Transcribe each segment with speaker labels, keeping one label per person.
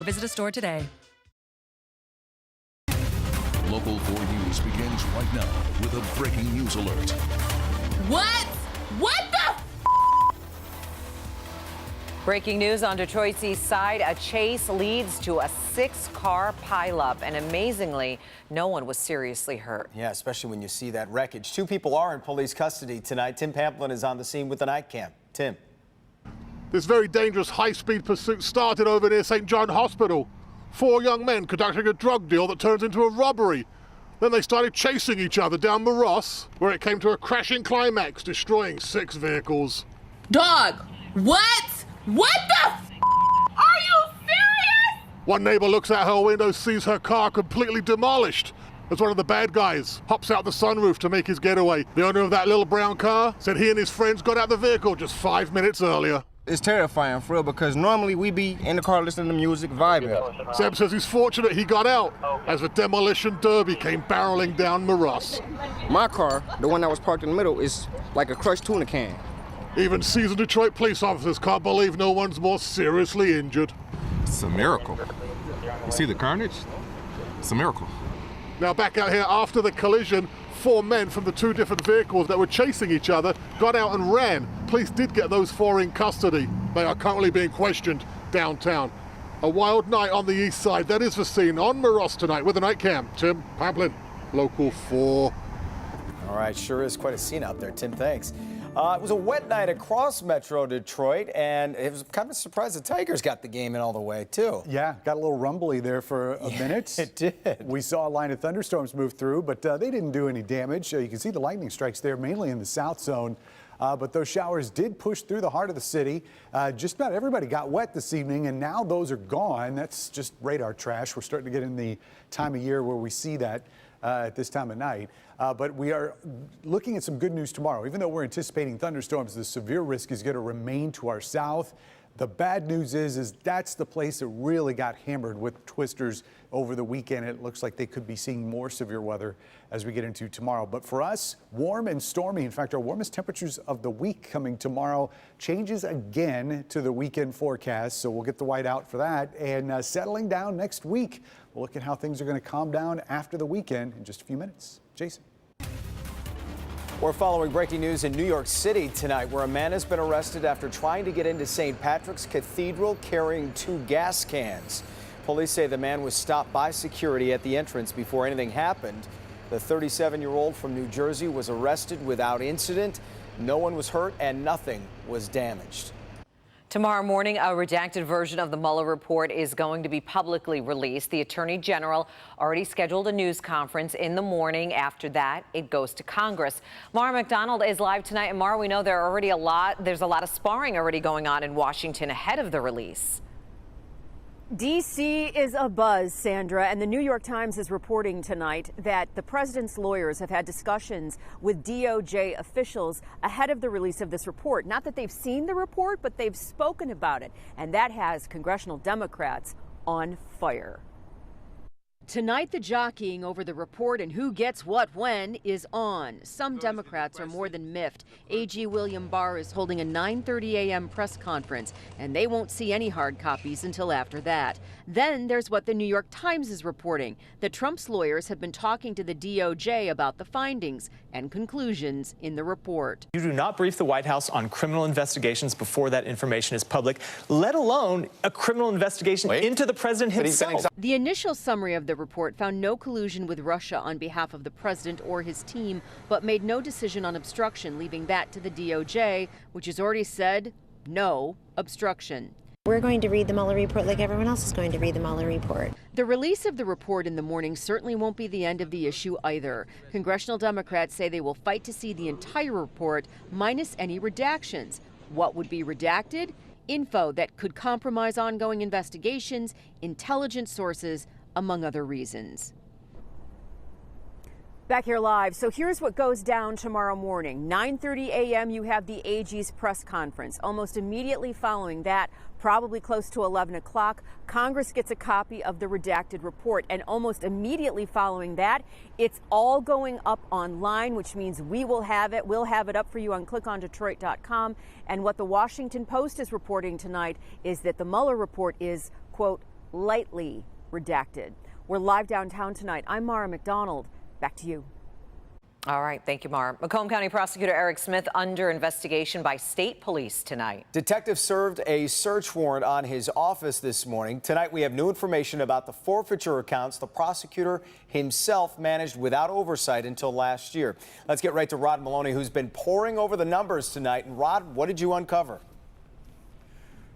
Speaker 1: Visit a store today.
Speaker 2: Local 4 News begins right now with a breaking news alert.
Speaker 3: What? What the?
Speaker 4: Breaking news on Detroit's east side. A chase leads to a 6-car pileup, and amazingly, no one was seriously hurt.
Speaker 5: Yeah, especially when you see that wreckage. 2 people are in police custody tonight. Tim Pamplin is on the scene with the night cam. Tim.
Speaker 6: This very dangerous high-speed pursuit started over near St. John Hospital. 4 young men conducting a drug deal that turns into a robbery. Then they started chasing each other down Moros, where it came to a crashing climax, destroying 6 vehicles.
Speaker 3: Dog, what? What the Are you serious?
Speaker 6: One neighbor looks out her window, sees her car completely demolished as one of the bad guys hops out the sunroof to make his getaway. The owner of that little brown car said he and his friends got out the vehicle just 5 minutes earlier.
Speaker 7: It's terrifying, for real, because normally we be in the car listening to music, vibing.
Speaker 6: Seb says he's fortunate he got out as the demolition derby came barreling down Moros.
Speaker 7: My car, the one that was parked in the middle, is like a crushed tuna can.
Speaker 6: Even seasoned Detroit police officers can't believe no one's more seriously injured.
Speaker 8: It's a miracle. You see the carnage? It's a miracle.
Speaker 6: Now back out here after the collision, 4 men from the 2 different vehicles that were chasing each other got out and ran. Police did get those 4 in custody. They are currently being questioned downtown. A wild night on the east side. That is the scene on Moros tonight with the night cam. Tim Pamplin, Local 4.
Speaker 5: All right, sure is quite a scene out there, Tim. Thanks. It was a wet night across Metro Detroit, and it was kind of a surprise the Tigers got the game in all the way, too.
Speaker 9: Yeah, got a little rumbly there for a minute.
Speaker 5: It did.
Speaker 9: We saw a line of thunderstorms move through, but they didn't do any damage. You can see the lightning strikes there, mainly in the south zone. But those showers did push through the heart of the city. Just about everybody got wet this evening, and now those are gone. That's just radar trash. We're starting to get in the time of year where we see that at this time of night. But we are looking at some good news tomorrow. Even though we're anticipating thunderstorms, the severe risk is going to remain to our south. The bad news is that's the place that really got hammered with twisters over the weekend. It looks like they could be seeing more severe weather as we get into tomorrow. But for us, warm and stormy. In fact, our warmest temperatures of the week coming tomorrow. Changes again to the weekend forecast, so we'll get the white out for that. And settling down next week. We'll look at how things are going to calm down after the weekend in just a few minutes. Jason.
Speaker 5: We're following breaking news in New York City tonight, where a man has been arrested after trying to get into St. Patrick's Cathedral carrying 2 gas cans. Police say the man was stopped by security at the entrance before anything happened. The 37-year-old from New Jersey was arrested without incident. No one was hurt and nothing was damaged.
Speaker 4: Tomorrow morning, a redacted version of the Mueller report is going to be publicly released. The Attorney General already scheduled a news conference in the morning. After that, it goes to Congress. Mara McDonald is live tonight. And Mara, we know there's a lot of sparring already going on in Washington ahead of the release.
Speaker 10: D.C. is abuzz, Sandra, and the New York Times is reporting tonight that the president's lawyers have had discussions with DOJ officials ahead of the release of this report. Not that they've seen the report, but they've spoken about it, and that has congressional Democrats on fire. Tonight, the jockeying over the report and who gets what when is on. Some Democrats are more than miffed. AG William Barr is holding a 9:30 a.m. press conference, and they won't see any hard copies until after that. Then there's what the New York Times is reporting, that Trump's lawyers have been talking to the DOJ about the findings and conclusions in the report.
Speaker 11: You do not brief the White House on criminal investigations before that information is public, let alone a criminal investigation into the president himself.
Speaker 10: The initial summary of the report found no collusion with Russia on behalf of the president or his team, but made no decision on obstruction, leaving that to the DOJ, which has already said no obstruction.
Speaker 12: We're going to read the Mueller report like everyone else is going to read the Mueller report.
Speaker 10: The release of the report in the morning certainly won't be the end of the issue either. Congressional Democrats say they will fight to see the entire report minus any redactions. What would be redacted? Info that could compromise ongoing investigations, intelligence sources, among other reasons. Back here live. So here's what goes down tomorrow morning. 9:30 a.m. you have the AG's press conference. Almost immediately following that, probably close to 11 o'clock, Congress gets a copy of the redacted report. And almost immediately following that, it's all going up online, which means we will have it. We'll have it up for you on clickondetroit.com. And what the Washington Post is reporting tonight is that the Mueller report is, quote, lightly redacted. We're live downtown tonight. I'm Mara McDonald. Back to you.
Speaker 4: All right. Thank you, Mara. Macomb County Prosecutor Eric Smith under investigation by state police tonight.
Speaker 5: Detectives served a search warrant on his office this morning. Tonight, we have new information about the forfeiture accounts the prosecutor himself managed without oversight until last year. Let's get right to Rod Maloney, who's been poring over the numbers tonight. And Rod, what did you uncover?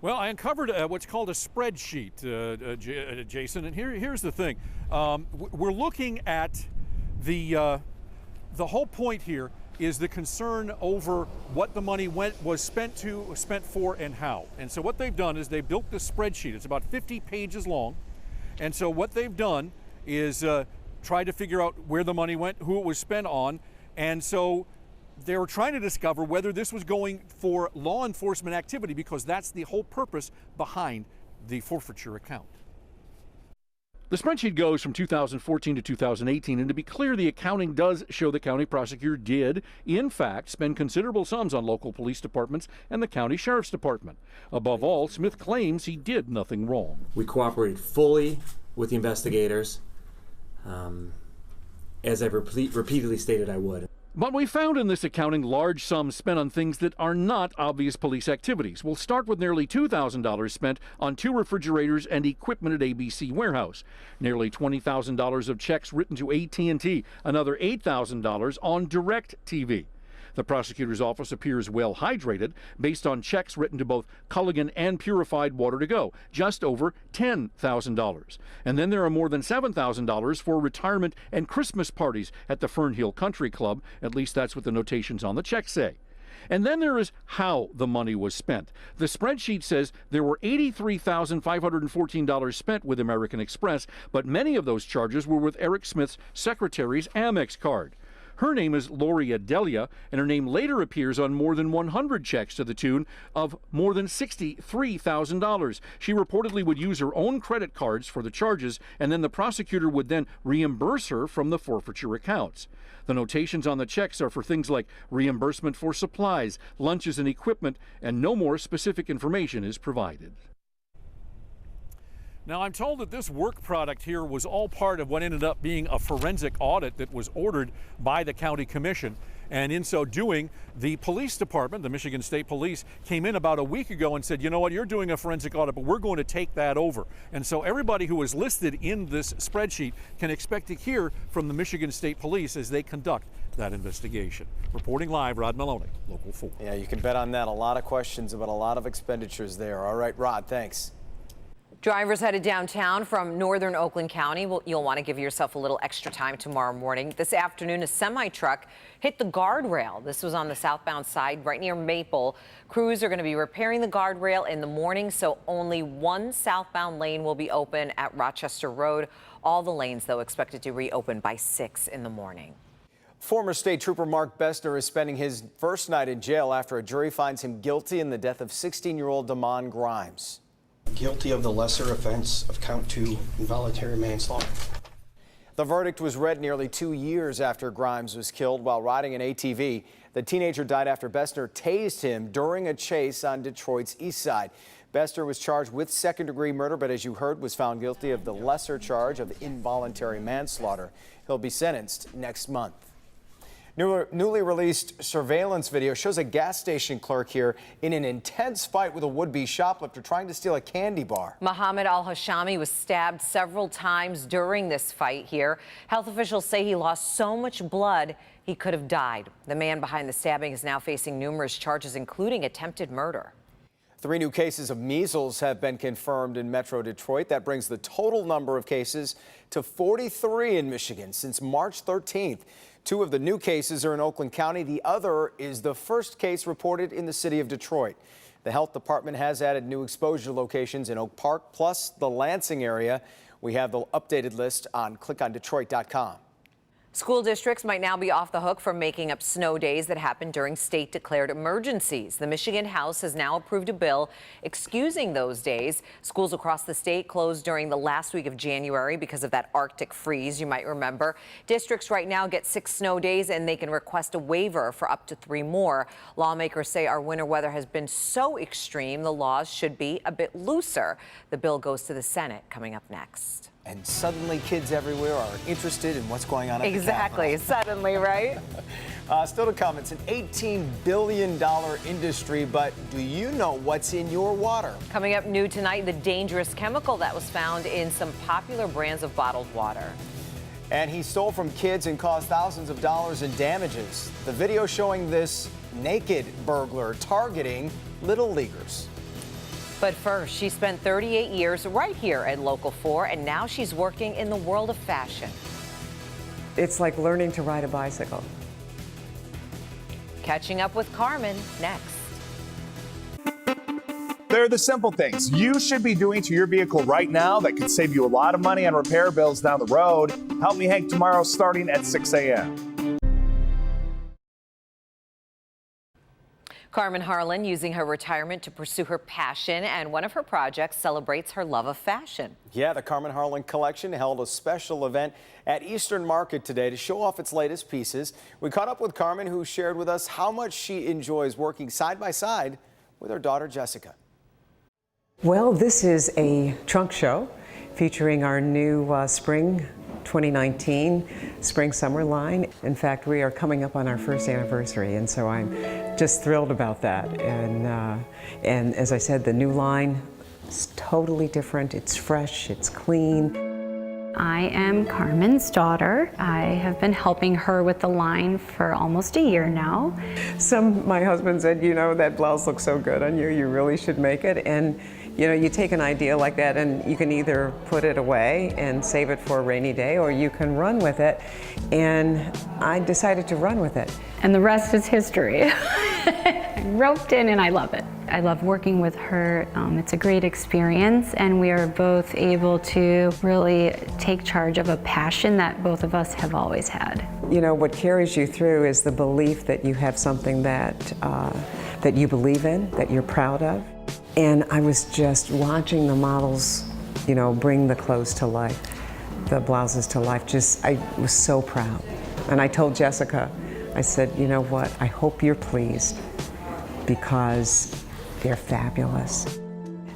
Speaker 1: Well, I uncovered what's called a spreadsheet, Jason. And here's the thing. We're looking at the whole point here is the concern over what the money was spent for, and how. And so what they've done is they built this spreadsheet. It's about 50 pages long. And so what they've done is try to figure out where the money went, who it was spent on. And so they were trying to discover whether this was going for law enforcement activity, because that's the whole purpose behind the forfeiture account. The spreadsheet goes from 2014 to 2018, and to be clear, the accounting does show the county prosecutor did, in fact, spend considerable sums on local police departments and the county sheriff's department. Above all, Smith claims he did nothing wrong.
Speaker 13: We cooperated fully with the investigators, as I've repeatedly stated I would.
Speaker 1: But we found in this accounting large sums spent on things that are not obvious police activities. We'll start with nearly $2,000 spent on 2 refrigerators and equipment at ABC Warehouse. Nearly $20,000 of checks written to AT&T. Another $8,000 on DirecTV. The prosecutor's office appears well hydrated based on checks written to both Culligan and Purified Water to Go, just over $10,000. And then there are more than $7,000 for retirement and Christmas parties at the Fernhill Country Club. At least that's what the notations on the check say. And then there is how the money was spent. The spreadsheet says there were $83,514 spent with American Express, but many of those charges were with Eric Smith's secretary's Amex card. Her name is Lori Adelia, and her name later appears on more than 100 checks to the tune of more than $63,000. She reportedly would use her own credit cards for the charges, and then the prosecutor would then reimburse her from the forfeiture accounts. The notations on the checks are for things like reimbursement for supplies, lunches, and equipment, and no more specific information is provided. Now, I'm told that this work product here was all part of what ended up being a forensic audit that was ordered by the county commission. And in so doing, the police department, the Michigan State Police, came in about a week ago and said, you know what, you're doing a forensic audit, but we're going to take that over. And so everybody who is listed in this spreadsheet can expect to hear from the Michigan State Police as they conduct that investigation. Reporting live, Rod Maloney, Local 4.
Speaker 5: Yeah, you can bet on that. A lot of questions about a lot of expenditures there. All right, Rod, thanks.
Speaker 4: Drivers headed downtown from northern Oakland County, you'll want to give yourself a little extra time tomorrow morning. This afternoon, a semi-truck hit the guardrail. This was on the southbound side right near Maple. Crews are going to be repairing the guardrail in the morning, so only one southbound lane will be open at Rochester Road. All the lanes, though, expected to reopen by 6 in the morning.
Speaker 5: Former State Trooper Mark Bessner is spending his first night in jail after a jury finds him guilty in the death of 16-year-old Damon Grimes.
Speaker 14: Guilty of the lesser offense of count 2, involuntary manslaughter.
Speaker 5: The verdict was read nearly 2 years after Grimes was killed while riding an ATV. The teenager died after Bessner tased him during a chase on Detroit's east side. Bessner was charged with second-degree murder, but as you heard, was found guilty of the lesser charge of involuntary manslaughter. He'll be sentenced next month. Newly released surveillance video shows a gas station clerk here in an intense fight with a would-be shoplifter trying to steal a candy bar.
Speaker 4: Mohammed Al-Hashami was stabbed several times during this fight here. Health officials say he lost so much blood he could have died. The man behind the stabbing is now facing numerous charges, including attempted murder.
Speaker 5: 3 new cases of measles have been confirmed in Metro Detroit. That brings the total number of cases to 43 in Michigan since March 13th. 2 of the new cases are in Oakland County. The other is the first case reported in the city of Detroit. The health department has added new exposure locations in Oak Park, plus the Lansing area. We have the updated list on clickondetroit.com.
Speaker 4: School districts might now be off the hook for making up snow days that happen during state-declared emergencies. The Michigan House has now approved a bill excusing those days. Schools across the state closed during the last week of January because of that Arctic freeze, you might remember. Districts right now get 6 snow days, and they can request a waiver for up to 3 more. Lawmakers say our winter weather has been so extreme, the laws should be a bit looser. The bill goes to the Senate coming up next.
Speaker 5: And suddenly kids everywhere are interested in what's going on at
Speaker 4: Exactly, suddenly, right?
Speaker 5: Still to come, it's an $18 billion industry, but do you know what's in your water?
Speaker 4: Coming up new tonight, the dangerous chemical that was found in some popular brands of bottled water.
Speaker 5: And he stole from kids and caused thousands of dollars in damages. The video showing this naked burglar targeting little leaguers.
Speaker 4: But first, she spent 38 years right here at Local 4, and now she's working in the world of fashion.
Speaker 15: It's like learning to ride a bicycle.
Speaker 4: Catching up with Carmen next.
Speaker 16: They're the simple things you should be doing to your vehicle right now that could save you a lot of money on repair bills down the road. Help Me Hank tomorrow starting at 6 a.m.
Speaker 4: Carmen Harlan using her retirement to pursue her passion, and one of her projects celebrates her love of fashion.
Speaker 5: Yeah, the Carmen Harlan collection held a special event at Eastern Market today to show off its latest pieces. We caught up with Carmen, who shared with us how much she enjoys working side by side with her daughter Jessica.
Speaker 15: Well, this is a trunk show featuring our new spring 2019 spring-summer line. In fact, we are coming up on our first anniversary, and so I'm just thrilled about that. And as I said, the new line is totally different. It's fresh, it's clean.
Speaker 17: I am Carmen's daughter. I have been helping her with the line for almost a year now.
Speaker 15: My husband said, you know, that blouse looks so good on you, you really should make it. And you know, you take an idea like that and you can either put it away and save it for a rainy day, or you can run with it. And I decided to run with it.
Speaker 17: And the rest is history. I'm roped in and I love it. I love working with her. It's a great experience, and we are both able to really take charge of a passion that both of us have always had.
Speaker 15: You know, what carries you through is the belief that you have something that you believe in, that you're proud of. And I was just watching the models, you know, bring the clothes to life, the blouses to life. I was so proud. And I told Jessica, I said, you know what, I hope you're pleased because they're fabulous.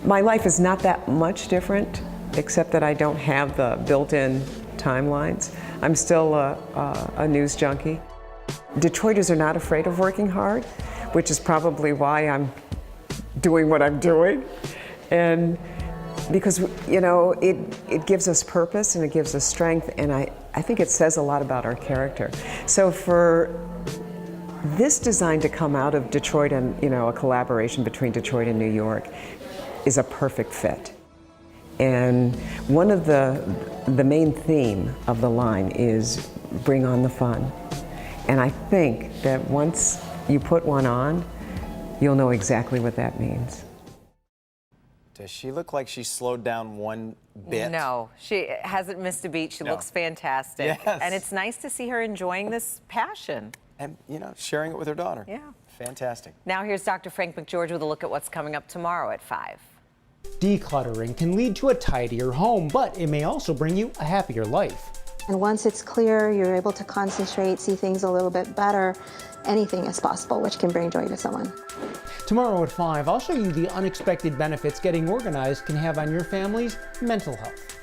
Speaker 15: My life is not that much different, except that I don't have the built-in timelines. I'm still a news junkie. Detroiters are not afraid of working hard, which is probably why I'm doing what I'm doing. And because, you know, it gives us purpose and it gives us strength, and I think it says a lot about our character. So for this design to come out of Detroit and, you know, a collaboration between Detroit and New York is a perfect fit. And one of the main theme of the line is bring on the fun. And I think that once you put one on, you'll know exactly what that means.
Speaker 5: Does she look like she slowed down one bit?
Speaker 4: No, she hasn't missed a beat. She looks fantastic.
Speaker 5: Yes.
Speaker 4: And it's nice to see her enjoying this passion.
Speaker 5: And, you know, sharing it with her daughter.
Speaker 4: Yeah.
Speaker 5: Fantastic.
Speaker 4: Now here's Dr. Frank McGeorge with a look at what's coming up tomorrow at 5.
Speaker 18: Decluttering can lead to a tidier home, but it may also bring you a happier life.
Speaker 19: And once it's clear, you're able to concentrate, see things a little bit better. Anything is possible, which can bring joy to someone.
Speaker 18: Tomorrow at 5, I'll show you the unexpected benefits getting organized can have on your family's mental health.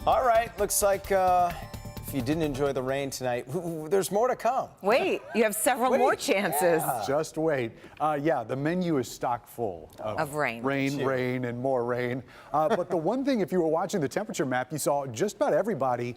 Speaker 5: All right, looks like if you didn't enjoy the rain tonight, there's more to come.
Speaker 4: Wait, you have several more chances.
Speaker 5: Yeah.
Speaker 9: Just wait. Yeah, the menu is stocked full
Speaker 4: of rain.
Speaker 9: Rain, and more rain. But the one thing, if you were watching the temperature map, you saw just about everybody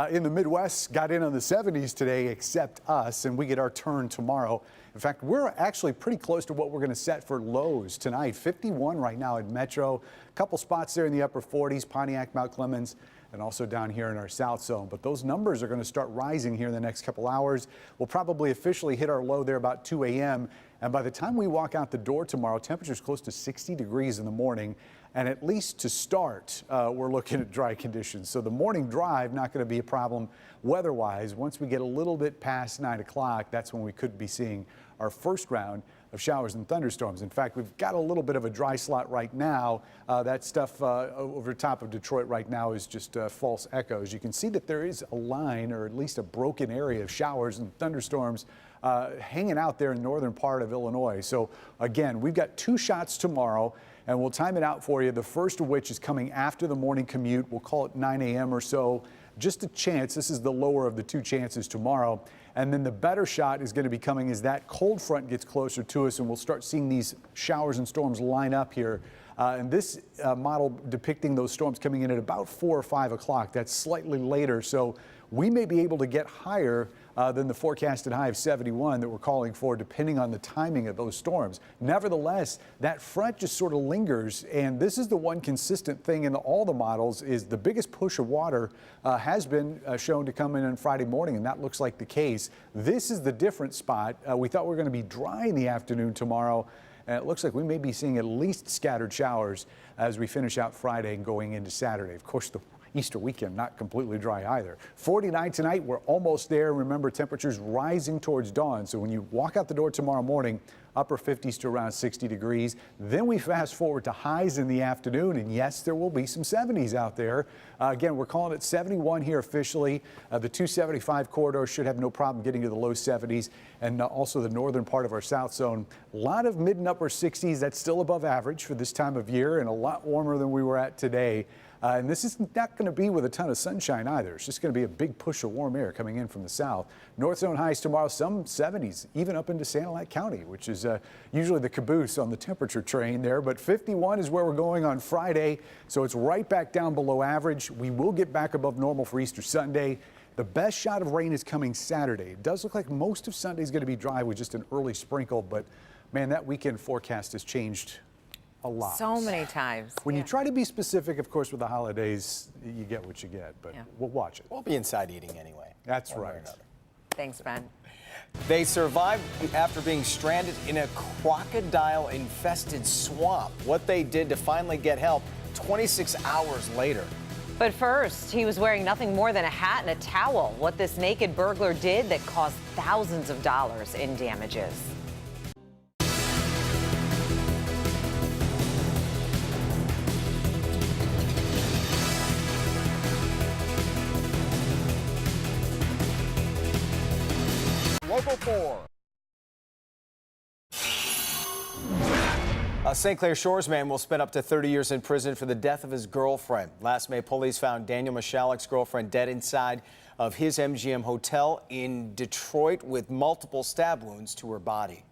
Speaker 9: in the Midwest got in on the 70s today except us, and we get our turn tomorrow. In fact, we're actually pretty close to what we're going to set for lows tonight. 51 right now at Metro. A couple spots there in the upper 40s, Pontiac, Mount Clemens, and also down here in our south zone. But those numbers are going to start rising here in the next couple hours. We'll probably officially hit our low there about 2 a.m. And by the time we walk out the door tomorrow, temperatures close to 60 degrees in the morning. And at least to start, we're looking at dry conditions. So the morning drive, not going to be a problem weather-wise. Once we get a little bit past 9 o'clock, that's when we could be seeing our first round of showers and thunderstorms. In fact, we've got a little bit of a dry slot right now. That stuff over top of Detroit right now is just false echoes. You can see that there is a line, or at least a broken area of showers and thunderstorms hanging out there in the northern part of Illinois. So again, we've got 2 shots tomorrow, and we'll time it out for you. The first of which is coming after the morning commute. We'll call it 9 a.m. or so. Just a chance. This is the lower of the 2 chances tomorrow. And then the better shot is going to be coming as that cold front gets closer to us, and we'll start seeing these showers and storms line up here. And this model depicting those storms coming in at about 4 or 5 o'clock. That's slightly later. So we may be able to get higher than the forecasted high of 71 that we're calling for, depending on the timing of those storms. Nevertheless, that front just sort of lingers, and this is the one consistent thing in all the models is the biggest push of water has been shown to come in on Friday morning, and that looks like the case. This is the different spot. We thought we were going to be dry in the afternoon tomorrow, and it looks like we may be seeing at least scattered showers as we finish out Friday and going into Saturday. Of course, the Easter weekend not completely dry either. 49 tonight, we're almost there. Remember, temperatures rising towards dawn. So when you walk out the door tomorrow morning, upper 50s to around 60 degrees. Then we fast forward to highs in the afternoon, and yes, there will be some 70s out there. Again, we're calling it 71 here officially. The 275 corridor should have no problem getting to the low 70s, and also the northern part of our south zone. A lot of mid and upper 60s. That's still above average for this time of year, and a lot warmer than we were at today. And this is not going to be with a ton of sunshine either. It's just going to be a big push of warm air coming in from the south. North zone highs tomorrow, some 70s, even up into Sanilac County, which is usually the caboose on the temperature train there. But 51 is where we're going on Friday, so it's right back down below average. We will get back above normal for Easter Sunday. The best shot of rain is coming Saturday. It does look like most of Sunday is going to be dry with just an early sprinkle, but man, that weekend forecast has changed a lot.
Speaker 4: So many times.
Speaker 9: When you try to be specific, of course, with the holidays, you get what you get, but we'll watch it.
Speaker 5: We'll be inside eating anyway.
Speaker 9: That's right.
Speaker 4: Thanks, Ben.
Speaker 5: They survived after being stranded in a crocodile-infested swamp. What they did to finally get help 26 hours later.
Speaker 4: But first, he was wearing nothing more than a hat and a towel. What this naked burglar did that caused thousands of dollars in damages.
Speaker 5: Local 4. A St. Clair Shores man will spend up to 30 years in prison for the death of his girlfriend. Last May, police found Daniel Michalik's girlfriend dead inside of his MGM hotel in Detroit with multiple stab wounds to her body.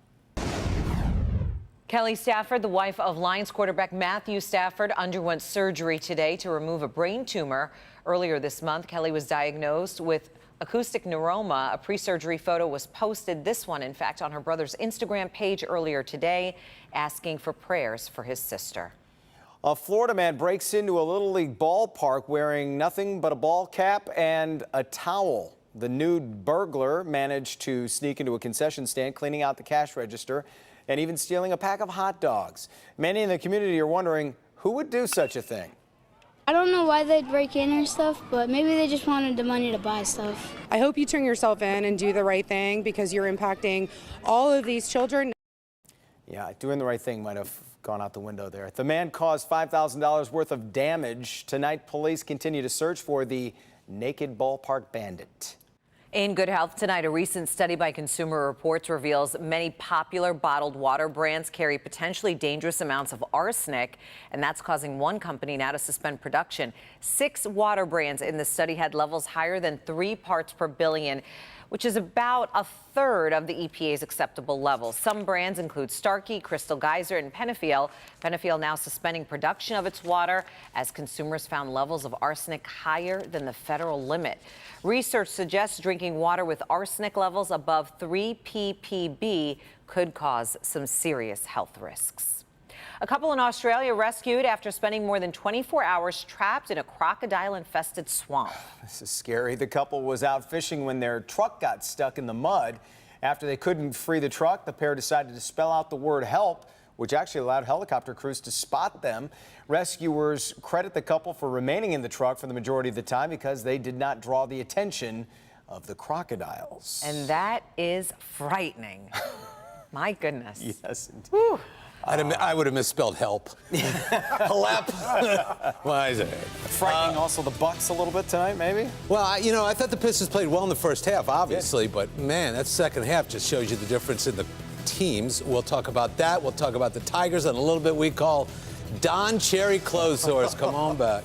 Speaker 4: Kelly Stafford, the wife of Lions quarterback Matthew Stafford, underwent surgery today to remove a brain tumor. Earlier this month, Kelly was diagnosed with acoustic neuroma. A pre-surgery photo was posted, this one, in fact, on her brother's Instagram page earlier today, asking for prayers for his sister.
Speaker 5: A Florida man breaks into a Little League ballpark wearing nothing but a ball cap and a towel. The nude burglar managed to sneak into a concession stand, cleaning out the cash register, and even stealing a pack of hot dogs. Many in the community are wondering who would do such a thing.
Speaker 20: I don't know why they'd break in or stuff, but maybe they just wanted the money to buy stuff.
Speaker 21: I hope you turn yourself in and do the right thing because you're impacting all of these children.
Speaker 5: Yeah, doing the right thing might have gone out the window there. The man caused $5,000 worth of damage. Tonight, police continue to search for the naked ballpark bandit.
Speaker 4: In good health tonight, a recent study by Consumer Reports reveals many popular bottled water brands carry potentially dangerous amounts of arsenic, and that's causing one company now to suspend production. 6 water brands in the study had levels higher than 3 parts per billion, which is about a third of the EPA's acceptable levels. Some brands include Starkey, Crystal Geyser, and Penefiel. Penefiel now suspending production of its water as consumers found levels of arsenic higher than the federal limit. Research suggests drinking water with arsenic levels above 3 ppb could cause some serious health risks. A couple in Australia rescued after spending more than 24 hours trapped in a crocodile-infested swamp.
Speaker 5: This is scary. The couple was out fishing when their truck got stuck in the mud. After they couldn't free the truck, the pair decided to spell out the word help which actually allowed helicopter crews to spot them. Rescuers credit the couple for remaining in the truck for the majority of the time because they did not draw the attention of the crocodiles.
Speaker 4: And that is frightening. My goodness.
Speaker 5: Yes, indeed.
Speaker 4: Whew.
Speaker 2: I would have misspelled help. Halep. Why is it?
Speaker 5: Frightening also the Bucks a little bit tonight, maybe?
Speaker 2: Well, I thought the Pistons played well in the first half, obviously, but man, that second half just shows you the difference in the teams. We'll talk about that. We'll talk about the Tigers and a little bit we call Don Cherry Clothes Sores. Come on back.